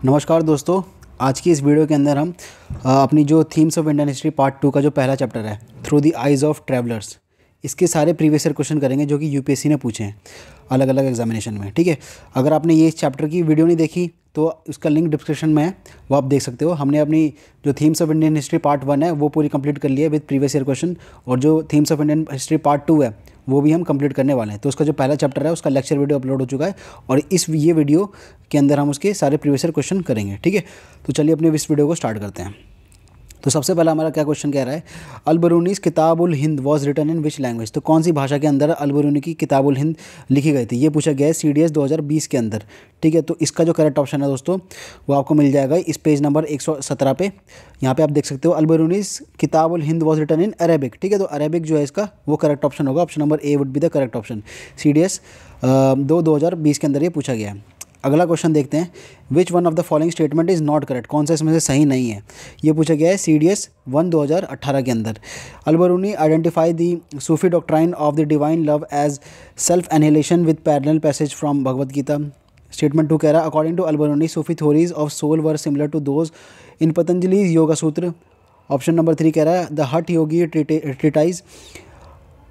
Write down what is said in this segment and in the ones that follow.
नमस्कार दोस्तों। आज की इस वीडियो के अंदर हम अपनी जो themes of Indian history part 2 का जो पहला चैप्टर है through the eyes of travellers, इसके सारे प्रीवियस ईयर क्वेश्चन करेंगे जो कि यूपीएससी ने पूछे हैं अलग अलग एग्जामिनेशन में। ठीक है, अगर आपने ये इस चैप्टर की वीडियो नहीं देखी तो उसका लिंक डिस्क्रिप्शन में है, वो आप देख सकते हो। हमने अपनी जो themes of Indian history part 1 है वो पूरी कंप्लीट कर ली है विद प्रीवियस ईयर क्वेश्चन, और जो themes of Indian history part 2 है वो भी हम कंप्लीट करने वाले हैं। तो उसका जो पहला चैप्टर है उसका लेक्चर वीडियो अपलोड हो चुका है, और ये वीडियो के अंदर हम उसके सारे प्रीवियस ईयर क्वेश्चन करेंगे। ठीक है, तो चलिए अपने इस वीडियो को स्टार्ट करते हैं। तो सबसे पहला हमारा क्या क्वेश्चन कह रहा है, अल-बरूनीज़ किताबुल हिंद was written in which language. तो कौन सी भाषा के अंदर अल-बरूनी की किताबुल हिंद लिखी गई थी, ये पूछा गया है CDS 2020 के अंदर। ठीक है, तो इसका जो करेक्ट ऑप्शन है दोस्तों वो आपको मिल जाएगा इस पेज नंबर 117 पे। यहाँ पे आप देख सकते हो अल-बरूनीज़ किताबुल हिंद वॉज रिटन इन अरेबिक। ठीक है, तो अरेबिक जो है इसका वो करेक्ट ऑप्शन होगा। Option number A would be the correct option. CDS 2020 के अंदर ये पूछा गया है। अगला क्वेश्चन देखते हैं, विच one of the following statement is not correct. कौन सा इसमें से सही नहीं है, ये पूछा गया है CDS 1 2018 के अंदर। Al-Biruni identify the Sufi doctrine of the divine love as self annihilation with parallel passage from Bhagavad Gita. Statement 2 कह रहा है, according to Al-Biruni Sufi theories of soul were similar to those in Patanjali's Yoga Sutra. Option number 3 कह रहा है, the Hatha yogi treatise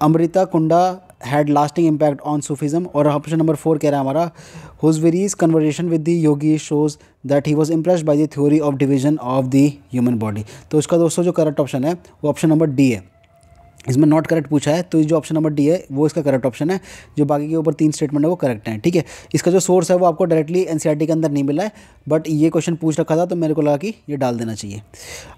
Amrita Kunda had lasting impact on Sufism. और option number 4 कह रहा है हमारा, Hujwiri's conversation with the Yogi shows that he was impressed by the theory of division of the human body. तो इसका दोस्तों जो करेक्ट ऑप्शन है वो ऑप्शन नंबर डी है। इसमें नॉट करेक्ट पूछा है, तो जो ऑप्शन नंबर डी है वो इसका करेक्ट ऑप्शन है। जो बाकी के ऊपर 3 स्टेटमेंट है वो करेक्ट हैं। ठीक है, इसका जो सोर्स है वो आपको डायरेक्टली NCERT के अंदर नहीं मिला है, बट ये क्वेश्चन पूछ रखा था तो मेरे को लगा कि ये डाल देना चाहिए।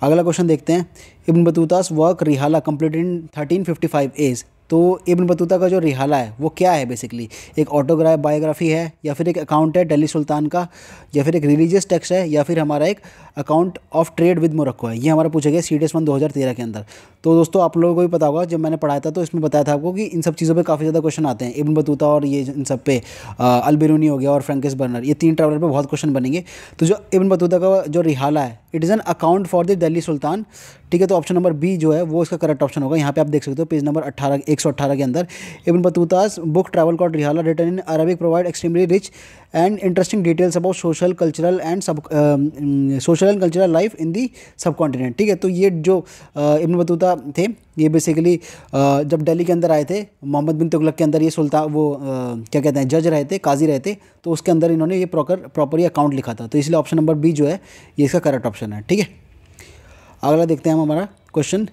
अगला क्वेश्चन देखते हैं, इब्न बतूतास वर्क रिहाला कंप्लीटेड इन 1355 एज। तो इब्न बतूता का जो रिहाला है वो क्या है, बेसिकली एक ऑटोग्राफ बायोग्राफी है, या फिर एक अकाउंट है दिल्ली सुल्तान का, या फिर एक रिलीजियस टेक्स्ट है, या फिर हमारा एक account of trade with Morocco है। ये हमारा पूछा गया CDS 1 2013 के अंदर। तो दोस्तों आप लोगों को भी पता होगा, जब मैंने पढ़ाया था तो इसमें बताया था आपको कि इन सब चीज़ों पे काफ़ी ज़्यादा क्वेश्चन आते हैं। इब्न बतूता और ये इन सब पे अल-बिरूनी हो गया और फ्रैंकिस बर्नर, ये 3 ट्रैवलर पे बहुत क्वेश्चन बनेंगे। तो जो इब्न बतूता का जो रिहाला है, it is an account for the Delhi sultan. ठीक है, तो ऑप्शन नंबर बी जो है वो इसका करेक्ट ऑप्शन होगा। यहाँ पे आप देख सकते हो पेज नंबर 118 के अंदर, Ibn Battuta's book travel called रिहाला written in Arabic provide extremely rich and interesting details about social cultural life in the subcontinent. ठीक है, तो ये जो इब्न बतूता थे ये बेसिकली जब दिल्ली के अंदर आए थे मोहम्मद बिन तुगलक के अंदर, ये सुल्तान वो क्या कहते हैं जज रहे थे, काजी रहे थे, तो उसके अंदर इन्होंने ये प्रॉपर ये अकाउंट लिखा था। तो इसलिए ऑप्शन नंबर बी जो है ये इसका करेक्ट ऑप्शन है। ठीक है, अगला देखते हैं हम हमारा question,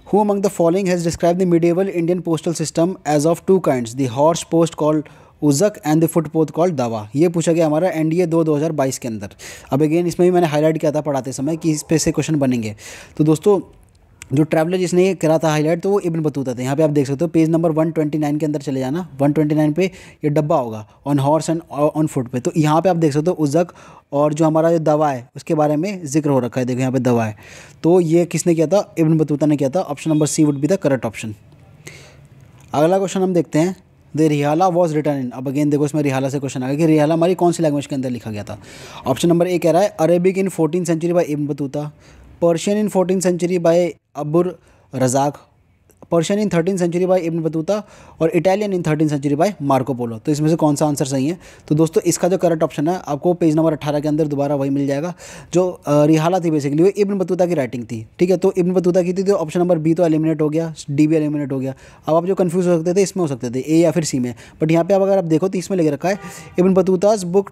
who among the following has describe the medieval Indian postal system as of 2 kinds, the horse post called Uluq and the foot post called dawa. ये पूछा गया हमारा NDA 2 2022 के अंदर। अब अगेन इसमें भी मैंने हाईलाइट किया था पढ़ाते समय कि इस पे से क्वेश्चन बनेंगे। तो दोस्तों जो ट्रैवलर जिसने ये करा था हाईलाइट तो वो इब्न बतूता थे। यहाँ पे आप देख सकते हो पेज नंबर 129 के अंदर चले जाना। 129 पे ये डब्बा होगा on horse and on foot पे। तो यहाँ पे आप देख सकते हो उज़क और जो हमारा जो दवा है उसके बारे में जिक्र हो रखा है। देखो यहाँ पे दवा है, तो ये किसने किया था, इब्न बतूता ने किया था। Option number C would be the correct option. अगला क्वेश्चन हम देखते हैं, the Rihla was written in. अब अगेन देखो इसमें रिहाला से क्वेश्चन आ गया कि रिहाला हमारी कौन सी लैंग्वेज के अंदर लिखा गया था। ऑप्शन नंबर ए कह रहा है, Arabic in 14th century by Ibn Battuta, Persian in 14th century by Abdur Razzaq, Persian in 13th century by Ibn Battuta, और Italian in 13th century by Marco Polo. तो इसमें से कौन सा आंसर सही है। तो दोस्तों इसका जो करेक्ट ऑप्शन है आपको पेज नंबर 18 के अंदर दोबारा वही मिल जाएगा। जो रिहाला थी बेसिकली वो इब्न बतूता की राइटिंग थी। ठीक है, तो इब्न बतूता की थी, तो ऑप्शन नंबर बी तो एलिमिनेट हो गया, डी भी एलिमिनेट हो गया। अब आप जो कन्फ्यूज हो सकते थे इसमें हो सकते थे ए या फिर सी में, बट यहाँ पे अब अगर आप देखो तो इसमें लिख रखा है Ibn Battuta's book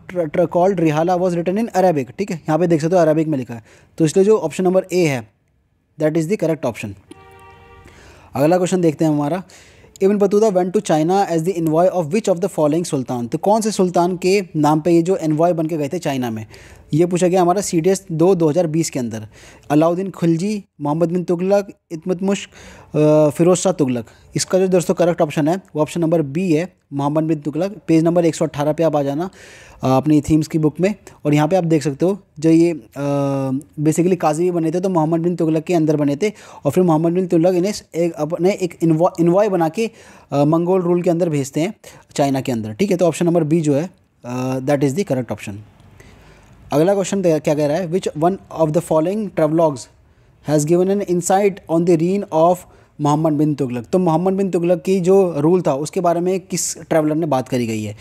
called Rihla was written in Arabic. ठीक है, यहाँ पे देख सकते हो अरेबिक में लिखा है, तो इसलिए जो ऑप्शन नंबर ए है that is the correct option. अगला क्वेश्चन देखते हैं हमारा, Ibn Battuta went to China as the envoy of which of the following sultan. तो कौन से सुल्तान के नाम पे ये जो एनवॉय बन के गए थे चाइना में, ये पूछा गया हमारा CDS 2 2020 के अंदर। अलाउद्दीन खिलजी, मोहम्मद बिन तुगलक, इल्तुतमिश, फिरोज शाह तुगलक। इसका जो दोस्तों करेक्ट ऑप्शन है वो ऑप्शन नंबर बी है, मोहम्मद बिन तुगलक। पेज नंबर 118 पे आप आ जाना अपनी थीम्स की बुक में, और यहाँ पे आप देख सकते हो जो ये बेसिकली काजी भी बने थे तो मोहम्मद बिन तुगलक के अंदर बने थे, और फिर मोहम्मद बिन तुगलक इन्हें अपने एक इन्वॉय बना के मंगोल रूल के अंदर भेजते हैं चाइना के अंदर। ठीक है, तो ऑप्शन नंबर बी जो है that is the correct option. अगला क्वेश्चन क्या कह रहा है, which one of the following travelogues has given an insight on the reign of Muhammad bin Tughlaq. तो मोहम्मद बिन तुगलक की जो रूल था उसके बारे में किस ट्रैवलर ने बात करी गई है।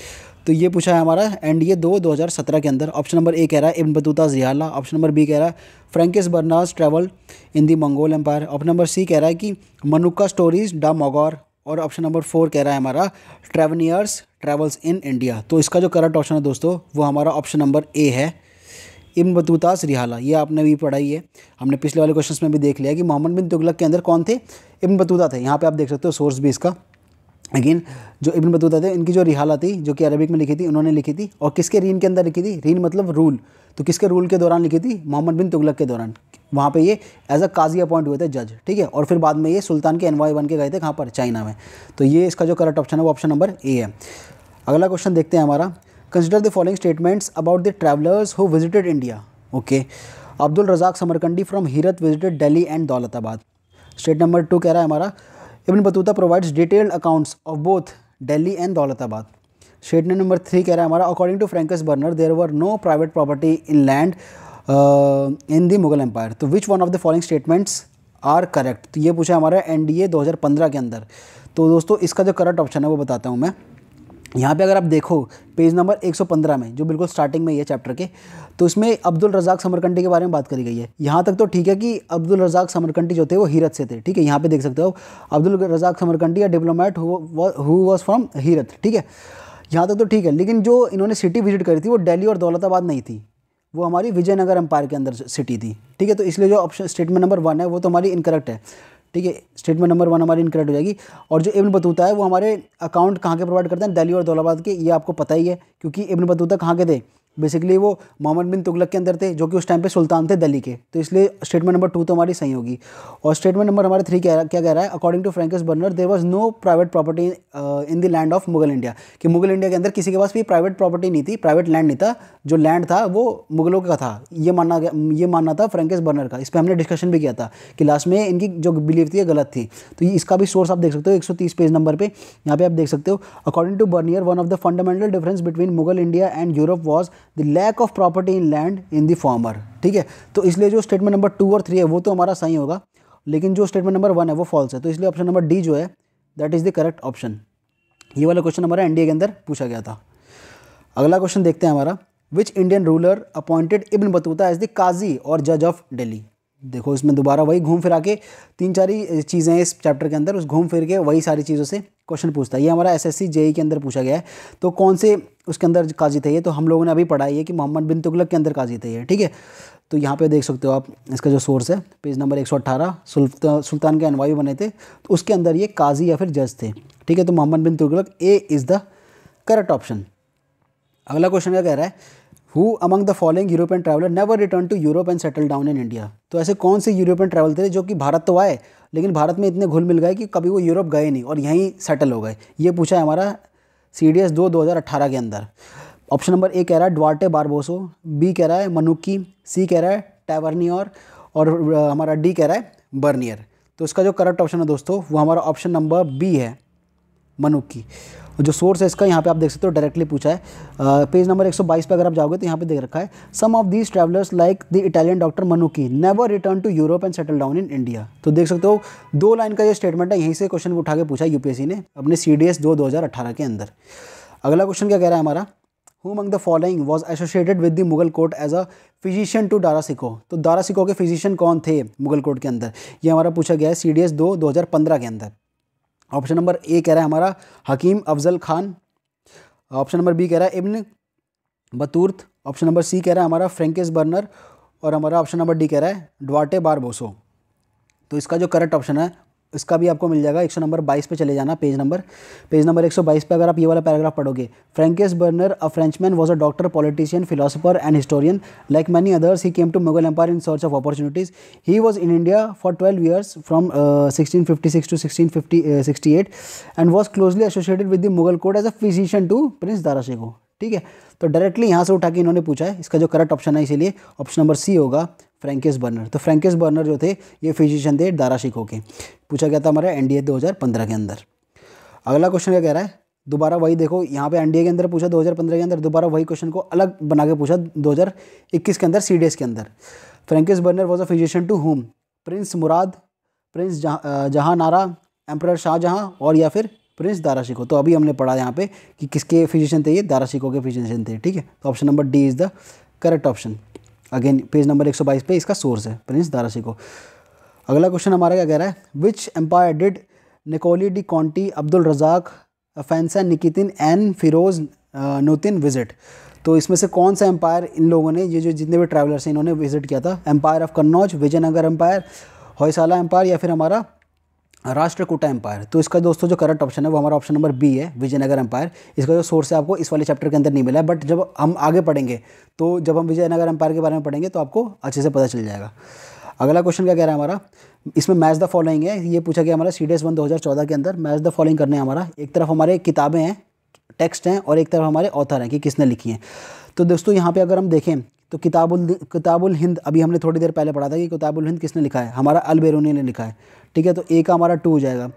तो ये पूछा है हमारा एनडीए 2017 के अंदर। ऑप्शन नंबर ए कह रहा है Ibn Battuta Rihla. Option number B कह रहा है Francois Bernier's travel in the Mongol empire. Option number C कह रहा है कि मनुक्का स्टोरीज द मोगौर। और ऑप्शन नंबर 4 कह रहा है हमारा ट्रैवनियर्स ट्रैवल्स इन इंडिया। तो इसका जो करेक्ट ऑप्शन है दोस्तों वो हमारा ऑप्शन नंबर ए है, इब्न बतूता रिहाला। ये आपने भी पढ़ाई है, हमने पिछले वाले क्वेश्चंस में भी देख लिया कि मोहम्मद बिन तुगलक के अंदर कौन थे, इब्न बतूता थे। यहाँ पे आप देख सकते हो सोर्स भी इसका। अगेन जो इब्न बतूता थे इनकी जो रिहाला थी जो कि अरबिक में लिखी थी उन्होंने लिखी थी, और किसके रीन के अंदर लिखी थी, रीन मतलब रूल, तो किसके रूल के दौरान लिखी थी, मोहम्मद बिन तुगलक के दौरान। वहाँ पे ये एज अ काजी अपॉइंट हुए थे, जज, ठीक है। और फिर बाद में ये सुल्तान के एनवॉय बन के गए थे कहाँ पर, चाइना में। तो ये इसका जो करेक्ट ऑप्शन है वो ऑप्शन नंबर ए है। अगला क्वेश्चन देखते हैं हमारा, consider the following statements about the travellers who visited India. Okay, Abdur Razzaq Samarqandi from Herat visited Delhi and Daulatabad. State number 2 कह रहा है हमारा Ibn Battuta provides detailed accounts of both Delhi and Daulatabad. Statement number 3 कह रहा है हमारा according to Francois Bernier there were no private property in land in the Mughal empire. तो which one of the following statements are correct. तो ये पूछा हमारा NDA 2015 के अंदर। तो दोस्तों इसका जो करेक्ट ऑप्शन है वो बताता हूँ मैं। यहाँ पे अगर आप देखो पेज नंबर 115 में जो बिल्कुल स्टार्टिंग में ये चैप्टर के, तो इसमें अब्दुल रज़ाक समरकंडी के बारे में बात करी गई है। यहाँ तक तो ठीक है कि अब्दुल रज़ाक समरकंडी जो थे वो हीरत से थे, ठीक है। यहाँ पे देख सकते हो अब्दुल रज़ाक समरकंडी या डिप्लोमेट हु वाज फ्रॉम हीरत, ठीक है। यहाँ तक तो ठीक है, लेकिन जो इन्होंने सिटी विजिट करी थी वो दिल्ली और दौलताबाद नहीं थी, वो हमारी विजयनगर एम्पायर के अंदर सिटी थी, ठीक है। तो इसलिए जो ऑप्शन स्टेटमेंट नंबर 1 है वो तो हमारी इनकरेक्ट है, ठीक है। स्टेटमेंट नंबर 1 हमारी इनकरेक्ट हो जाएगी। और जो इब्न बतूता है वो हमारे अकाउंट कहाँ के प्रोवाइड करते हैं, दिल्ली और दौलताबाद के। ये आपको पता ही है क्योंकि इब्न बतूता कहाँ के थे, बेसिकली वो मोहम्मद बिन तुगलक के अंदर थे जो कि उस टाइम पे सुल्तान थे दिल्ली के। तो इसलिए स्टेटमेंट नंबर 2 तो हमारी सही होगी। और स्टेटमेंट नंबर हमारे 3 क्या कह रहा है, according to Francois Bernier there was no private property in the land of Mughal India. कि मुगल इंडिया के अंदर किसी के पास भी प्राइवेट प्रॉपर्टी नहीं थी, प्राइवेट लैंड नहीं था, जो लैंड था वो मुगलों का था। ये मानना था फ्रैंकिस बर्नर का। इस पर हमने डिस्कशन भी किया था कि लास्ट में इनकी जो बिलीव थी गलत थी। तो इसका भी सोर्स आप देख सकते हो 130 पेज नंबर पे, यहाँ पे आप देख सकते हो according to Bernier one of the fundamental difference between Mughal India and Europe was the lack of property in land in the former, ठीक है। तो इसलिए जो स्टेटमेंट नंबर 2 और 3 है वो तो हमारा सही होगा, लेकिन जो स्टेटमेंट नंबर 1 है वो फॉल्स है। तो इसलिए ऑप्शन नंबर डी जो है that is the correct option. ये वाला क्वेश्चन हमारा एनडीए के अंदर पूछा गया था। अगला क्वेश्चन देखते हैं हमारा, which Indian ruler appointed Ibn Battuta as the qazi और जज ऑफ दिल्ली। देखो इसमें दोबारा वही घूम फिरा के 3-4 चीज़ें हैं इस चैप्टर के अंदर, उस घूम फिर के वही सारी चीज़ों से क्वेश्चन पूछता है। ये हमारा एसएससी जेई के अंदर पूछा गया है। तो कौन से उसके अंदर काजी थे ये, तो हम लोगों ने अभी पढ़ा है कि मोहम्मद बिन तुगलक के अंदर काजी थे ये, ठीक है। तो यहाँ पे देख सकते हो आप इसका जो सोर्स है पेज नंबर 118, सुल्तान के अनवाई बने थे, तो उसके अंदर ये काजी या फिर जज थे, ठीक है। तो Muhammad bin Tughlaq A is the correct option. अगला क्वेश्चन क्या कह रहा है, who among the following European traveller never return to Europe and settle down in India. तो ऐसे कौन से यूरोपियन ट्रैवल थे जो कि भारत तो आए लेकिन भारत में इतने घुल मिल गए कि कभी वो यूरोप गए नहीं और यहीं सेटल हो गए। ये पूछा है हमारा CDS 2018 के अंदर। ऑप्शन नंबर ए कह रहा है डुआर्टे बारबोसो, बी कह रहा है मनुक्की, सी कह रहा है टैवर्नियर और हमारा डी कह रहा है बर्नियर। तो इसका जो करेक्ट ऑप्शन है दोस्तों वो हमारा ऑप्शन नंबर बी है, मनुक्की। जो सोर्स है इसका यहाँ पे आप देख सकते हो डायरेक्टली पूछा है पेज नंबर 122 पे अगर आप जाओगे तो यहाँ पे देख रखा है some of these travellers like the Italian doctor Manucci never return to Europe and settle down in India. तो देख सकते हो 2 लाइन का ये स्टेटमेंट है, यहीं से क्वेश्चन उठा के पूछा यूपीएससी ने अपने CDS 2018 के अंदर। अगला क्वेश्चन क्या कह रहा है हमारा, who among the following was associated with the Mughal court as a physician to Dara Shikoh. तो दारा सिको के फिजिशियन कौन थे मुगल कोर्ट के अंदर, ये हमारा पूछा गया है CDS 2015 के अंदर। ऑप्शन नंबर ए कह रहा है हमारा Hakim Afzal Khan, option number B कह रहा है इब्न बतूर्त, ऑप्शन नंबर सी कह रहा है हमारा फ्रैंकिस बर्नर, और हमारा ऑप्शन नंबर डी कह रहा है डुआर्टे बारबोसो। तो इसका जो करेक्ट ऑप्शन है इसका भी आपको मिल जाएगा 122 पे चले जाना, पेज नंबर 122 पे अगर आप ये वाला पैराग्राफ पढ़ोगे, Francois Bernier a Frenchman was a doctor, politician, philosopher and historian like many others he came to Mughal empire in search of opportunities. He was in India for 12 years from 1656 to 1668 and was closely associated with the Mughal court as a physician to prince Dara Shikoh, ठीक है। तो directly यहाँ से उठा के इन्होंने पूछा है, इसका जो करेक्ट ऑप्शन है इसीलिए ऑप्शन नंबर सी होगा फ्रैंकिस बर्नर। तो फ्रैंकिस बर्नर जो थे ये फिजिशियन थे दारा शिकोह के, पूछा गया था हमारे एनडीए 2015 के अंदर। अगला क्वेश्चन क्या कह रहा है, दोबारा वही देखो यहाँ पे एनडीए के अंदर पूछा 2015 के अंदर, दोबारा वही क्वेश्चन को अलग बना के पूछा 2021 के अंदर CDS के अंदर। Francois Bernier was a physician to whom, prince Murad, prince Jahanara, emperor Shahjahan और या फिर प्रिंस दारा शिकोह। तो अभी हमने पढ़ा यहाँ पे कि किसके फिजिशियन थे, ये दारा शिकोह के फिजिशियन थे, ठीक है। तो option number D is the correct option. Again page number 122 पे इसका सोर्स है प्रिंस दारा शिकोह। अगला क्वेश्चन हमारा क्या कह रहा है, which empire did Nicolo de Conti, Abdur Razzaq, Afanasy Nikitin and Fernao नोतिन विजिट। तो इसमें से कौन सा एम्पायर इन लोगों ने, ये जो जितने भी ट्रैवलर्स हैं इन्होंने विजिट किया था, empire of Kannauj, Vijayanagara empire, Hoysala empire, या फिर हमारा राष्ट्रकूटा एम्पायर। तो इसका दोस्तों जो करेक्ट ऑप्शन है वो हमारा ऑप्शन नंबर बी है, विजयनगर एम्पायर। इसका जो सोर्स है आपको इस वाले चैप्टर के अंदर नहीं मिला है, बट जब हम आगे पढ़ेंगे तो जब हम विजयनगर एम्पायर के बारे में पढ़ेंगे तो आपको अच्छे से पता चल जाएगा। अगला क्वेश्चन क्या कह रहा है हमारा, इसमें मैच द फॉलोइंग है, ये पूछा गया हमारा CDS 1 2014 के अंदर। मैच द फॉलोइंग करने हैं हमारा, एक तरफ हमारे किताबें हैं, टेक्स्ट हैं, और एक तरफ हमारे ऑथर हैं कि किसने लिखी हैं। तो दोस्तों यहाँ पे अगर हम देखें तो किताबुल हिंद, अभी हमने थोड़ी देर पहले पढ़ा था कि किताबुल हिंद किसने लिखा है, हमारा अल बेरूनी ने लिखा है, ठीक है। तो ए का हमारा 2 हो जाएगा।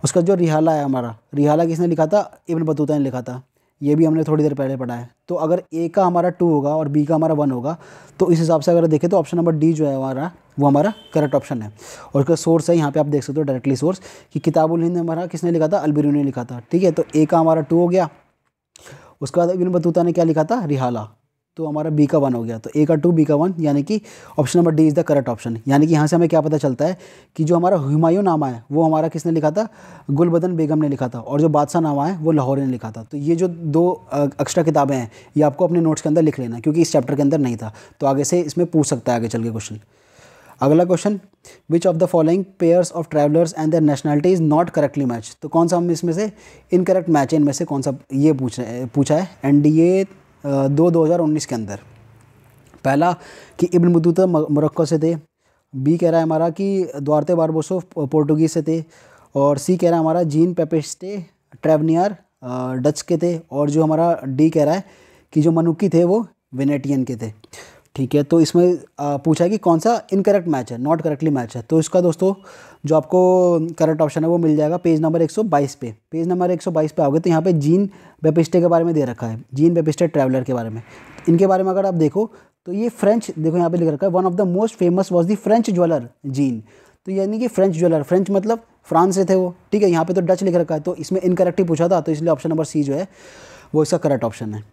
उसका जो रिहाला है हमारा, रिहाला किसने लिखा था, इब्न बतूता ने लिखा था, ये भी हमने थोड़ी देर पहले पढ़ा है। तो अगर ए का हमारा 2 होगा और बी का हमारा 1 होगा, तो इस हिसाब से अगर देखें तो ऑप्शन नंबर डी जो है हमारा वो हमारा करेक्ट ऑप्शन है। और उसका सोर्स है यहाँ पे आप देख सकते हो डायरेक्टली सोर्स कि किताबुल हिंद हमारा किसने लिखा था, अल बेरूनी ने लिखा था, ठीक है। तो ए का हमारा 2 हो गया। उसके बाद इब्न बतूता ने क्या लिखा था, रिहाला, तो हमारा बी का 1 हो गया। तो ए का 2 बी का 1, यानी कि option number D is the correct option. यानी कि यहाँ से हमें क्या पता चलता है कि जो हमारा हुमायूं नामा है वो हमारा किसने लिखा था, गुलबदन बेगम ने लिखा था, और जो बादशाह नामा है वो लाहौरी ने लिखा था। तो ये जो 2 एक्स्ट्रा किताबें हैं ये आपको अपने नोट्स के अंदर लिख लेना, क्योंकि इस चैप्टर के अंदर नहीं था, तो आगे से इसमें पूछ सकता है आगे चल के क्वेश्चन। अगला question, which of the following pairs of travellers and their nationality is not correctly match. तो कौन सा हम इसमें से इनकरेक्ट मैच है, इनमें से कौन सा ये पूछा है NDA 2019 के अंदर। पहला कि इब्न बतूता मोरक्को से थे, बी कह रहा है हमारा कि दुआर्ते बारबोसो पोर्टुगीज़ से थे, और सी कह रहा है हमारा जीन पेपिस्टे ट्रेवनियर डच के थे, और जो हमारा डी कह रहा है कि जो मनुक्की थे वो वेनेटियन के थे, ठीक है। तो इसमें पूछा है कि कौन सा इनकरेक्ट मैच है, नॉट करेक्टली मैच है। तो इसका दोस्तों जो आपको करेक्ट ऑप्शन है वो मिल जाएगा पेज नंबर 122 पे। पेज नंबर 122 पे आओगे तो यहाँ पे जीन बेपिस्टे के बारे में दे रखा है, जीन बेपिस्टे ट्रैवलर के बारे में। इनके बारे में अगर आप देखो तो ये फ्रेंच, देखो यहाँ पे लिख रखा है, one of the most famous was the French jeweller gene. तो यानी कि फ्रेंच ज्वेलर, फ्रेंच मतलब फ्रांस से थे वो, ठीक है। यहाँ पे तो डच लिख रखा है, तो इसमें इनकरेक्ट ही पूछा था, तो इसलिए ऑप्शन नंबर सी जो है वो इसका करेक्ट ऑप्शन है।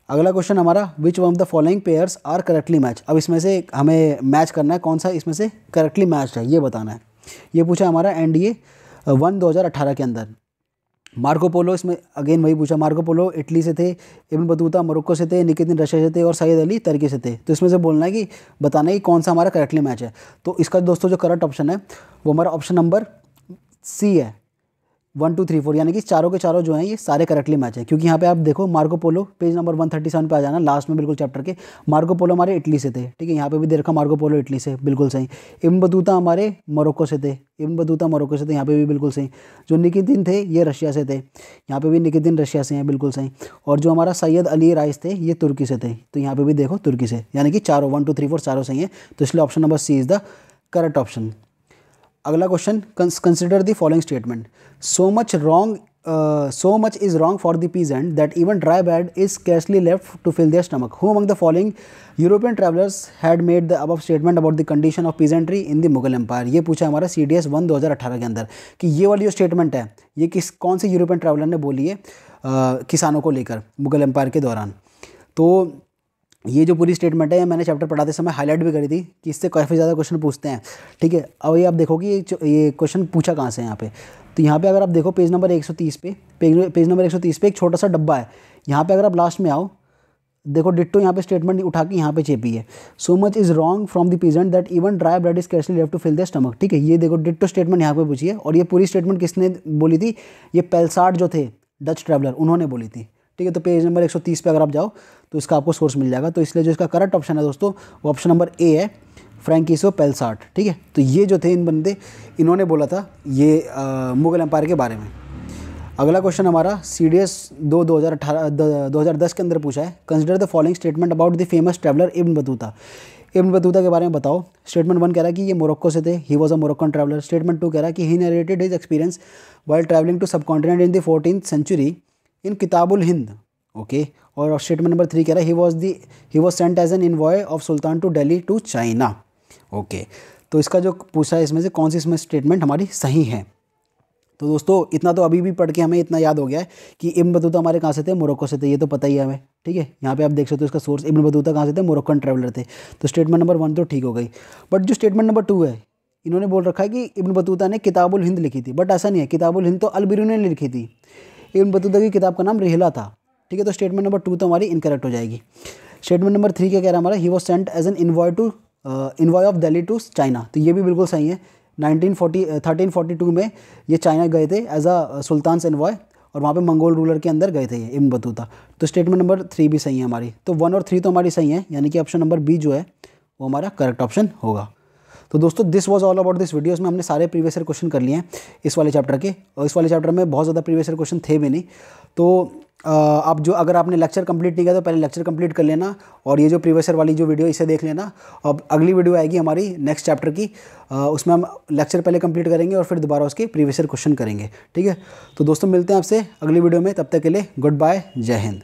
अगला क्वेश्चन हमारा, which one of the following pairs are correctly match. अब इसमें से हमें मैच करना है कौन सा इसमें से करेक्टली मैच है, ये बताना है। ये पूछा हमारा NDA 1 2018 के अंदर। मार्को पोलो, इसमें अगेन वही पूछा, मार्को पोलो इटली से थे, इब्न बतूता मोरक्को से थे, निकितिन रशिया से थे, और सैयद अली तुर्की से थे। तो इसमें से बोलना है कि बताना है कि कौन सा हमारा करेक्टली मैच है। तो इसका दोस्तों जो करेक्ट ऑप्शन है वो हमारा ऑप्शन नंबर सी है, 1 2 3 4, यानी कि चारों के चारों जो हैं ये सारे करेक्टली मैच हैं। क्योंकि यहाँ पे आप देखो मार्को पोलो पेज नंबर 137 पे आ जाना, लास्ट में बिल्कुल चैप्टर के। मार्को पोलो हमारे इटली से थे, ठीक है। यहाँ पे भी दे रखा मार्को पोलो इटली से, बिल्कुल सही। इब्न बतूता हमारे मोरक्को से थे, इब्न बतूता मोरक्को से थे, यहाँ पे भी बिल्कुल सही। जो निकितिन थे ये रशिया से थे, यहाँ पे भी निकितिन रशिया से हैं, बिल्कुल सही। और जो हमारा सैयद अली राइस थे ये तुर्की से थे, तो यहाँ पे भी देखो तुर्की से, यानी कि चारों 1 2 3 4 चारों सही हैं। तो इसलिए option number C is the correct option. अगला question, consider the following statement, so much is wrung for the peasant that even dry bread is scarcely left to fill their stomach. Who among the following European travellers had made the above statement about the condition of peasantry in the Mughal empire. ये पूछा हमारा CDS 1 2018 के अंदर कि ये वाली जो statement है ये कौन से यूरोपियन ट्रैवलर ने बोली है किसानों को लेकर मुगल एम्पायर के दौरान। तो ये जो पूरी स्टेटमेंट है मैंने चैप्टर पढ़ाते समय हाईलाइट भी करी थी कि इससे काफ़ी ज़्यादा क्वेश्चन पूछते हैं, ठीक है। अब ये आप देखो कि ये क्वेश्चन पूछा कहाँ से है यहाँ पे। तो यहाँ पे अगर आप देखो पेज नंबर 130 पे, पेज नंबर 130 पे एक छोटा सा डब्बा है, यहाँ पे अगर आप लास्ट में आओ देखो डिट्टो यहाँ पे स्टेटमेंट उठा के यहाँ पे चेपी है, so much is wrung from the peasant that even dry bread is scarcely left to fill the stomach, ठीक है। ये देखो डिट्टो स्टेटमेंट यहाँ पे पूछी है, और ये पूरी स्टेटमेंट किसने बोली थी, ये पेल्सार्ड जो थे डच ट्रैवलर उन्होंने बोली थी, ठीक है। तो पेज नंबर 130 पे अगर आप जाओ तो इसका आपको सोर्स मिल जाएगा। तो इसलिए जो इसका करेक्ट ऑप्शन है दोस्तों वो ऑप्शन नंबर ए है, फ्रैंकिसो पेल्सार्ड, ठीक है। तो ये जो थे इन बंदे इन्होंने बोला था ये मुगल एम्पायर के बारे में। अगला क्वेश्चन हमारा CDS 2 2010 के अंदर पूछा है, consider the following statement about the famous traveller Ibn Battuta. Ibn Battuta के बारे में बताओ। स्टेटमेंट 1 कह रहा है कि ये मोरक्को से थे, he was a Moroccan traveller. Statement 2 कह रहा है कि he narrated his experience while travelling to subcontinent in the 14th century in Kitabul Hind, okay. और स्टेटमेंट नंबर 3 कह रहा है he was sent as an envoy of sultan to Delhi to China, okay. तो इसका जो पूछा है इसमें से कौन सी इसमें स्टेटमेंट हमारी सही है। तो दोस्तों इतना तो अभी भी पढ़ के हमें इतना याद हो गया है कि इब्न बतूता हमारे कहाँ से थे, मोरक्को से थे, ये तो पता ही है हमें। ठीक है, यहाँ पे आप देख सकते हो इसका सोर्स, इब्न बतूता कहाँ से थे, मोरक्कन ट्रैवलर थे। तो स्टेटमेंट नंबर 1 तो ठीक हो गई। बट जो स्टेटमेंट नंबर 2 है, इन्होंने बोल रखा है कि इब्न बतूता ने किताबुल हिंद लिखी थी, बट ऐसा नहीं है। किताबुल हिंद तो अल बिरूनी ने लिखी थी, इब्न बतूता की किताब का नाम रिहला था। ठीक है, तो स्टेटमेंट नंबर 2 तो हमारी इनकरेक्ट हो जाएगी। स्टेटमेंट नंबर 3 क्या कह रहा है हमारा, he was sent as an envoy of Delhi to China, तो ये भी बिल्कुल सही है। 1342 में ये चाइना गए थे एज अ सुल्तान एनवॉय, और वहाँ पे मंगोल रूलर के अंदर गए थे ये इब्न बतूता। तो स्टेटमेंट नंबर 3 भी सही है हमारी। तो 1 और 3 तो हमारी सही है, यानी कि ऑप्शन नंबर बी जो है वो हमारा करेक्ट ऑप्शन होगा। तो दोस्तों this was all about this videos में हमने सारे प्रीवियस ईयर क्वेश्चन कर लिए हैं इस वाले चैप्टर के, और इस वाले चैप्टर में बहुत ज़्यादा प्रीवियस ईयर क्वेश्चन थे भी नहीं। तो आप जो, अगर आपने लेक्चर कंप्लीट नहीं किया तो पहले लेक्चर कंप्लीट कर लेना, और ये जो प्रीवियस ईयर वाली जो वीडियो इसे देख लेना। अब अगली वीडियो आएगी हमारी नेक्स्ट चैप्टर की, उसमें हम लेक्चर पहले कंप्लीट करेंगे और फिर दोबारा उसके प्रीवियस ईयर क्वेश्चन करेंगे। ठीक है, तो दोस्तों मिलते हैं आपसे अगली वीडियो में, तब तक के लिए गुड बाय, जय हिंद।